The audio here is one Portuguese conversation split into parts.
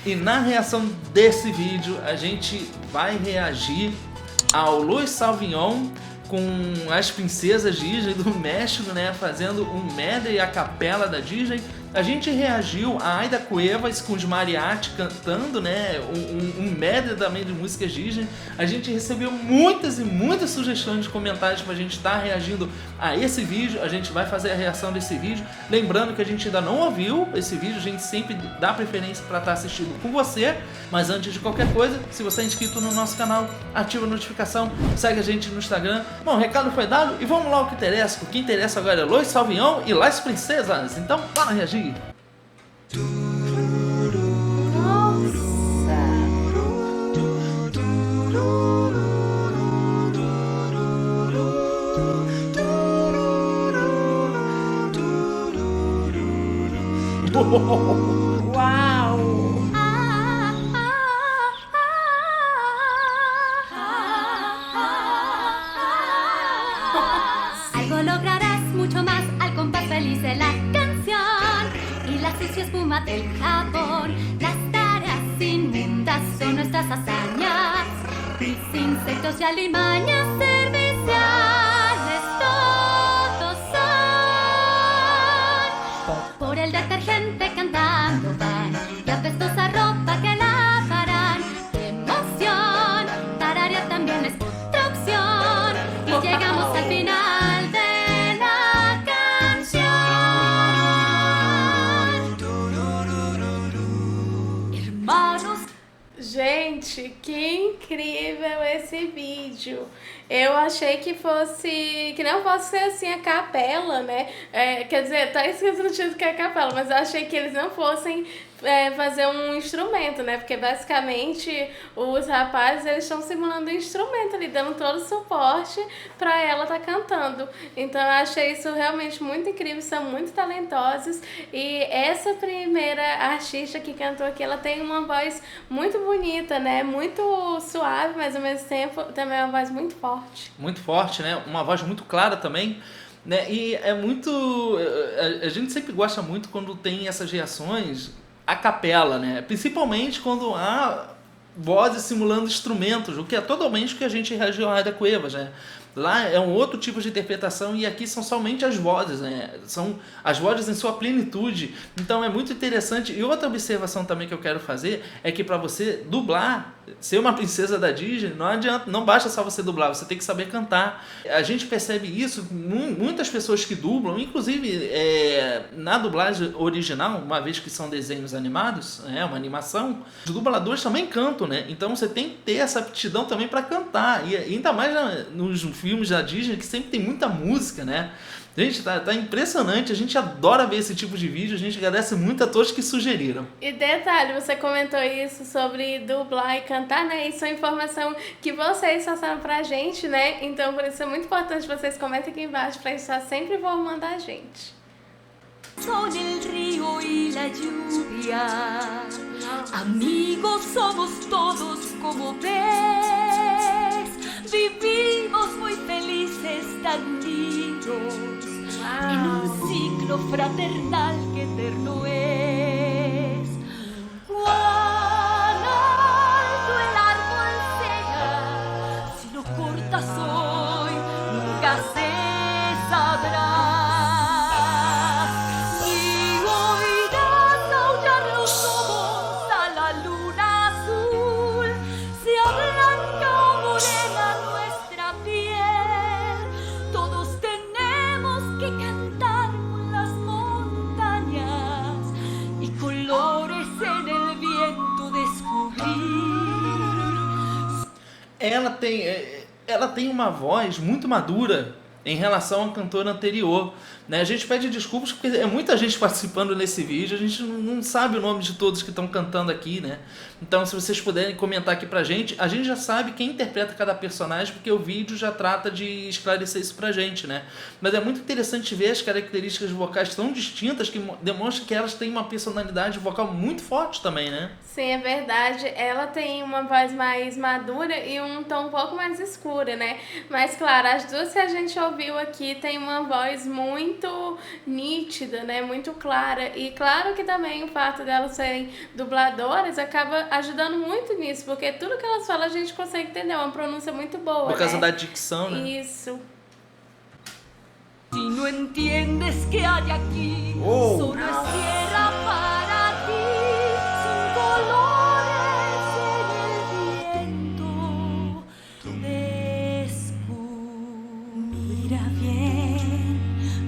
E na reação desse vídeo, a gente vai reagir ao Luiz Salvion com as princesas Disney do México, né, fazendo um medley a capela da Disney. A gente reagiu a Aida Cuevas com os mariachi cantando, né, um medley também de músicas Disney. A gente recebeu muitas e muitas sugestões de comentários pra gente estar reagindo a esse vídeo. A gente vai fazer a reação desse vídeo. Lembrando que a gente ainda não ouviu esse vídeo, a gente sempre dá preferência para estar assistindo com você. Mas antes de qualquer coisa, se você é inscrito no nosso canal, ativa a notificação, segue a gente no Instagram. Bom, o recado foi dado e vamos lá ao que interessa. O que interessa agora é Luiz Salvion e Las Princesas. Então, bora reagir. Uau! Algo lograrás mucho más al compás feliz de la canción y la sucia espuma del jabón. Las tareas inmundas son nuestras hazañas, mis insectos y alimañas serviciales todos son. Por el detergente cantando van y apestosa ropa que lavarán. ¡Qué emoción! Tararear también es otra opción y llegamos al final de la canción. Hermanos. Gente, que incrível esse vídeo. Eu achei que não fosse ser assim a capela, né? Quer dizer, tá escrito no título que é a capela, mas eu achei que eles não fossem fazer um instrumento, né? Porque basicamente os rapazes, eles estão simulando um instrumento ali, dando todo o suporte pra ela tá cantando. Então eu achei isso realmente muito incrível, são muito talentosos. E essa primeira artista que cantou aqui, ela tem uma voz muito bonita, né? Muito suave, mas ao mesmo tempo também é uma voz muito forte. Muito forte, né? Uma voz muito clara também, né? E é muito... A gente sempre gosta muito quando tem essas reações a capela, né? Principalmente quando há vozes simulando instrumentos, o que é totalmente o que a gente reagiu a Aida Cuevas, né? Lá é um outro tipo de interpretação e aqui são somente as vozes, né? São as vozes em sua plenitude. Então é muito interessante. E outra observação também que eu quero fazer é que para você dublar, ser uma princesa da Disney, não adianta, não basta só você dublar, você tem que saber cantar. A gente percebe isso, muitas pessoas que dublam, inclusive na dublagem original, uma vez que são desenhos animados, uma animação, os dubladores também cantam, né? Então você tem que ter essa aptidão também para cantar. E ainda mais nos filmes da Disney, que sempre tem muita música, né? Gente, tá impressionante, a gente adora ver esse tipo de vídeo, a gente agradece muito a todos que sugeriram. E detalhe, você comentou isso sobre dublar e cantar, né? Isso é informação que vocês passaram pra gente, né? Então por isso é muito importante que vocês comentem aqui embaixo pra estar sempre informando a gente. Son el río y la lluvia, amigos somos todos como ves, vivimos muy felices tan unidos, en un ciclo fraternal que eterno es. Cuán alto el árbol sea, si lo cortas hoy, nunca se sabrá. Ela tem uma voz muito madura em relação à cantora anterior, né? A gente pede desculpas porque é muita gente participando nesse vídeo, a gente não sabe o nome de todos que estão cantando aqui, né? Então se vocês puderem comentar aqui pra gente, a gente já sabe quem interpreta cada personagem, porque o vídeo já trata de esclarecer isso pra gente, né? Mas é muito interessante ver as características vocais tão distintas que demonstram que elas têm uma personalidade vocal muito forte também, né? Sim, é verdade. Ela tem uma voz mais madura e um tom um pouco mais escura, né? Mas claro, as duas que a gente ouviu ouviu aqui tem uma voz muito nítida, né? Muito clara. E claro que também o fato delas serem dubladoras acaba ajudando muito nisso, porque tudo que elas falam a gente consegue entender, é uma pronúncia muito boa, Por causa né? da dicção, né? Isso. Si no entiendes que hay aquí, solo es tierra para ti, sin colores en el viento. Mira bien,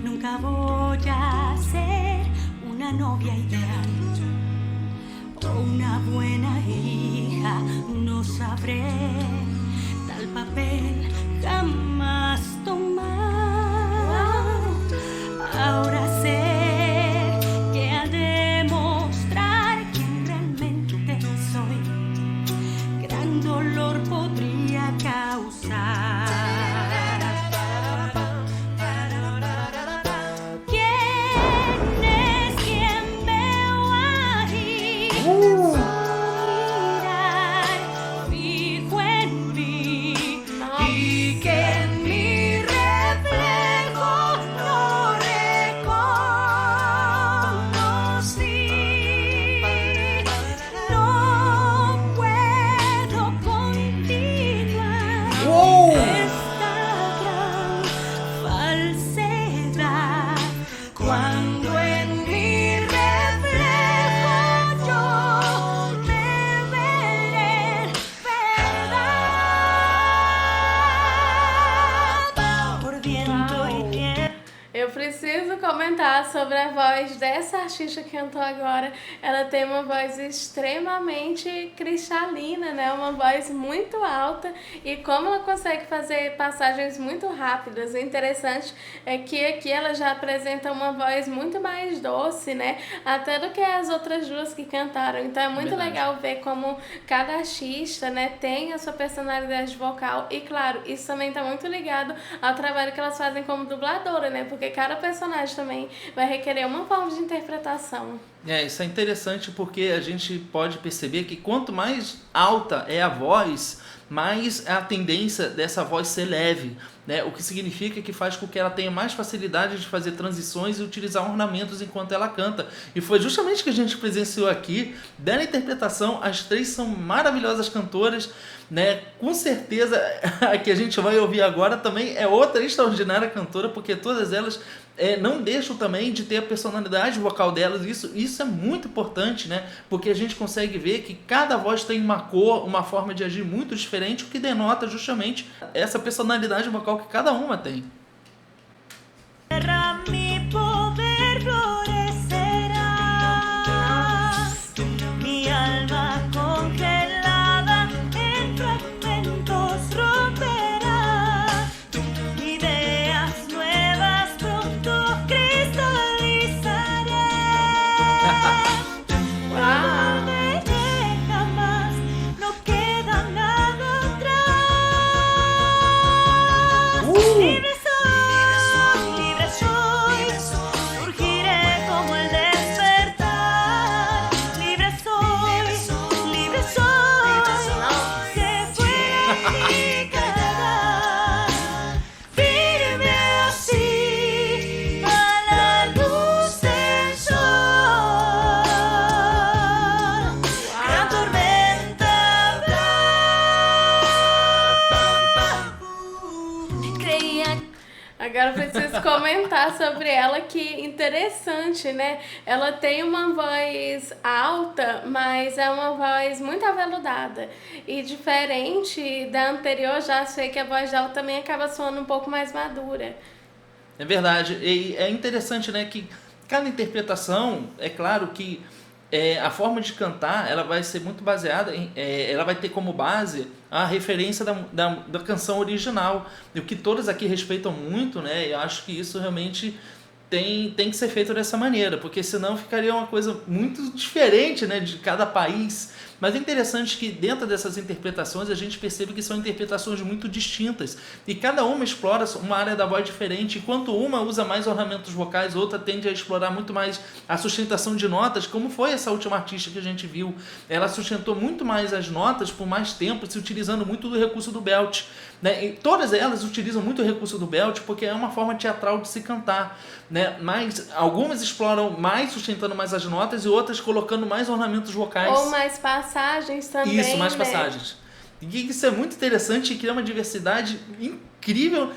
nunca voy a ser una novia ideal o una buena hija, no sabré tal papel jamás tomar. Ahora sé que al demostrar quién realmente soy, gran dolor podría causar. ¿Quién es quien veo ahí? Mirar fijo en mí y que en mi reflejo no reconocí. No puedo continuar esta gran falsedad cuando en mi reflejo yo me veré verdad por viento y tierra. Eu preciso comentar sobre a voz dessa artista que cantou agora. Ela tem uma voz extremamente cristalina, né? Uma voz muito alta e como ela consegue fazer passagens muito rápidas. O interessante é que aqui ela já apresenta uma voz muito mais doce, né? Até do que as outras duas que cantaram. Então é muito Verdade. legal ver como cada artista, né, tem a sua personalidade vocal. E claro, isso também está muito ligado ao trabalho que elas fazem como dubladora, né? Porque cada personagem também vai requerer uma forma de interpretação. Isso é interessante porque a gente pode perceber que quanto mais alta é a voz, mais a tendência dessa voz ser leve, né? O que significa que faz com que ela tenha mais facilidade de fazer transições e utilizar ornamentos enquanto ela canta. E foi justamente o que a gente presenciou aqui, dando a interpretação. As três são maravilhosas cantoras, né? Com certeza a que a gente vai ouvir agora também é outra extraordinária cantora, porque todas elas não deixam também de ter a personalidade vocal delas. Isso é muito importante, né? Porque a gente consegue ver que cada voz tem uma cor, uma forma de agir muito diferente, o que denota justamente essa personalidade vocal que cada uma tem. Mi poder florecerá, mi alma congelada en fragmentos romperá, ideas nuevas pronto cristalizaré. Volveré jamás, no queda nada atrás. Libre soy, surgiré como el despertar. Libre soy, que fuera y quedará. Firme así a la luz del sol. Gran tormenta habrá. Creía. Agora eu preciso comentar sobre ela, que interessante, né? Ela tem uma voz alta, mas é uma voz muito aveludada. E diferente da anterior, já achei que a voz dela também acaba soando um pouco mais madura. É verdade. E é interessante, né, que cada interpretação, é claro que a forma de cantar, ela vai ser muito baseada em, ela vai ter como base a referência da canção original, e o que todas aqui respeitam muito, né? Eu acho que isso realmente tem que ser feito dessa maneira, porque senão ficaria uma coisa muito diferente, né, de cada país. Mas é interessante que dentro dessas interpretações a gente percebe que são interpretações muito distintas e cada uma explora uma área da voz diferente. Enquanto uma usa mais ornamentos vocais, outra tende a explorar muito mais a sustentação de notas, como foi essa última artista que a gente viu. Ela sustentou muito mais as notas por mais tempo, se utilizando muito do recurso do belt, né? E todas elas utilizam muito o recurso do belt porque é uma forma teatral de se cantar, né? Mas algumas exploram mais, sustentando mais as notas, e outras colocando mais ornamentos vocais. Ou mais passagens também. Isso, mais né? passagens. E isso é muito interessante e cria uma diversidade incrível,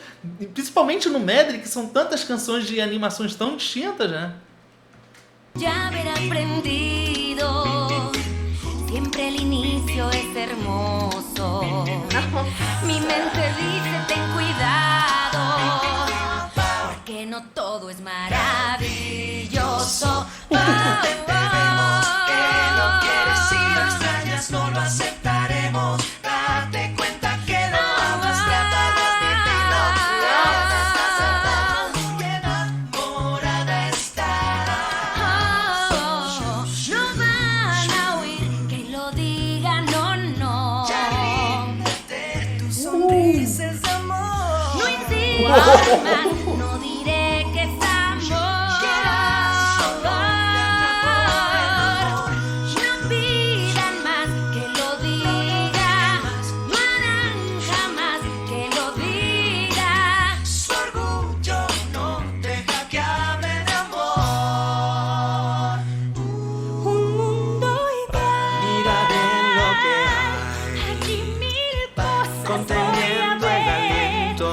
principalmente no medley, que são tantas canções de animações tão distintas, né? Ya haber aprendido, siempre el inicio es hermoso. Mi mente dice ten cuidado, porque no todo es maravilloso. Entendemos que lo quieres y lo extrañas, no lo aceptaremos. Date cuenta que lo amas, trata de admitirlo. No estás acertado, muy enamorada estás. No van a oír que lo diga, no, no. Ya ríndete, tu sonrisa es amor. No insistas más, no diré que es amor. No pidan más que lo diga, no harán jamás que lo diga. Su orgullo no deja que hable de amor. Un mundo ideal. Mira bien lo que hay, Aquí mil cosas conteniendo voy a el ver. aliento.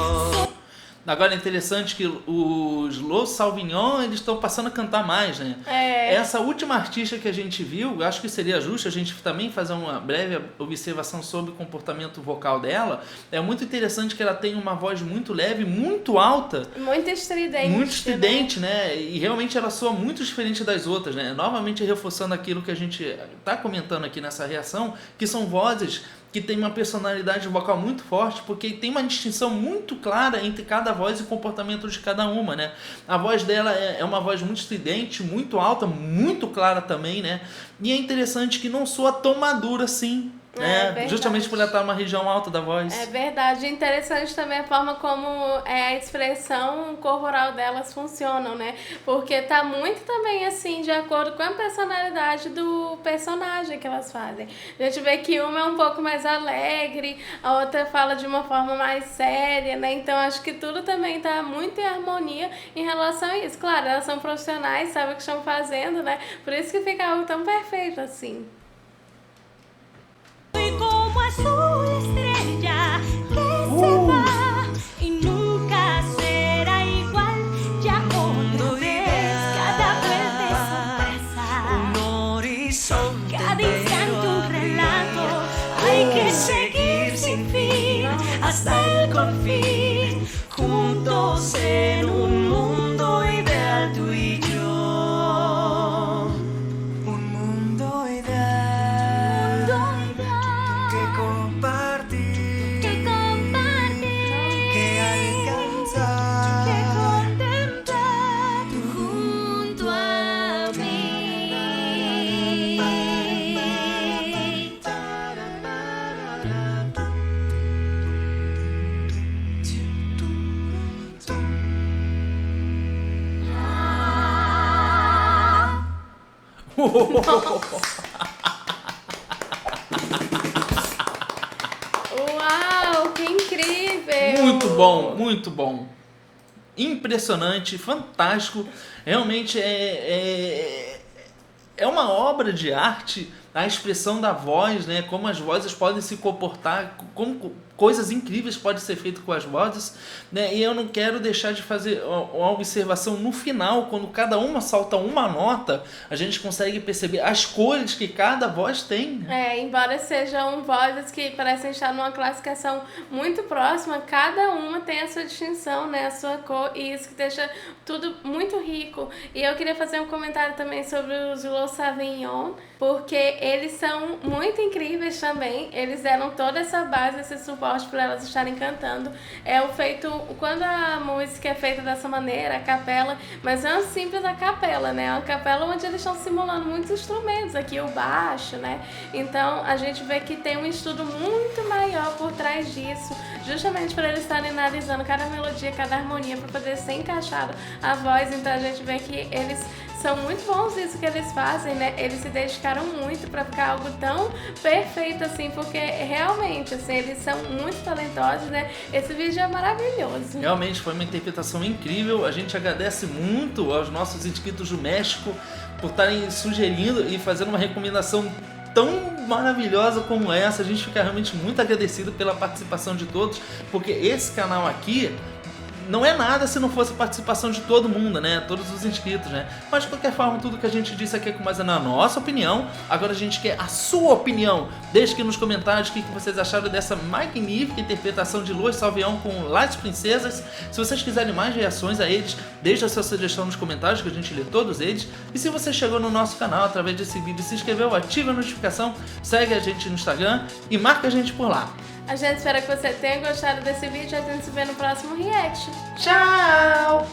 Agora é interessante que os Los Sauvignon, eles estão passando a cantar mais, né? É. Essa última artista que a gente viu, acho que seria justo a gente também fazer uma breve observação sobre o comportamento vocal dela. É muito interessante que ela tem uma voz muito leve, muito alta, Muito estridente. muito estridente, né? E realmente ela soa muito diferente das outras, né? Novamente reforçando aquilo que a gente está comentando aqui nessa reação, que são vozes que tem uma personalidade vocal muito forte, porque tem uma distinção muito clara entre cada voz e o comportamento de cada uma, né? A voz dela é uma voz muito estridente, muito alta, muito clara também, né? E é interessante que não soa tão madura assim, né? verdade. Justamente por ela estar numa região alta da voz. É verdade. Interessante também a forma como a expressão corporal delas funcionam, né? Porque tá muito também assim, de acordo com a personalidade do personagem que elas fazem. A gente vê que uma é um pouco mais alegre, a outra fala de uma forma mais séria, né? Então acho que tudo também tá muito em harmonia em relação a isso. Claro, elas são profissionais, sabem o que estão fazendo, né? Por isso que fica algo tão perfeito assim. Soy como azul estrella que se va y nunca será igual. Ya otra vez, cada vuelta es sorpresa. Un horizonte Cada instante un relato. Hay que seguir sin fin hasta el confín. Juntos en un mundo ideal tú y yo. Un mundo ideal que compartir, Que compartir, que alcanzar. que contemplar junto a mí. Uau, que incrível! Muito bom, muito bom. Impressionante, fantástico. Realmente é uma obra de arte a expressão da voz, né? Como as vozes podem se comportar, como coisas incríveis podem ser feitas com as vozes, né? E eu não quero deixar de fazer uma observação no final, quando cada uma solta uma nota, a gente consegue perceber as cores que cada voz tem, né? Embora sejam vozes que parecem estar numa classificação muito próxima, cada uma tem a sua distinção, né? A sua cor, e isso que deixa tudo muito rico. E eu queria fazer um comentário também sobre os Los Sauvignon, porque eles são muito incríveis também. Eles deram toda essa base, esse suporte suporte para elas estarem cantando. É o feito, quando a música é feita dessa maneira, a capela, mas não é simples a capela, né? É uma capela onde eles estão simulando muitos instrumentos, aqui o baixo, né? Então a gente vê que tem um estudo muito maior por trás disso, justamente para eles estarem analisando cada melodia, cada harmonia, para poder ser encaixado a voz. Então a gente vê que eles são muito bons nisso que eles fazem, né? Eles se dedicaram muito para ficar algo tão perfeito assim, porque realmente, assim, eles são muito talentosos, né? Esse vídeo é maravilhoso. Realmente foi uma interpretação incrível. A gente agradece muito aos nossos inscritos do México por estarem sugerindo e fazendo uma recomendação tão maravilhosa como essa. A gente fica realmente muito agradecido pela participação de todos, porque esse canal aqui não é nada se não fosse a participação de todo mundo, né? Todos os inscritos, né? Mas de qualquer forma, tudo que a gente disse aqui é com base na nossa opinião. Agora a gente quer a sua opinião. Deixe aqui nos comentários o que vocês acharam dessa magnífica interpretação de Lua e Salvião com Las Princesas. Se vocês quiserem mais reações a eles, deixe a sua sugestão nos comentários que a gente lê todos eles. E se você chegou no nosso canal através desse vídeo, se inscreveu, ative a notificação, segue a gente no Instagram e marca a gente por lá. A gente espera que você tenha gostado desse vídeo e a gente se vê no próximo react. Tchau!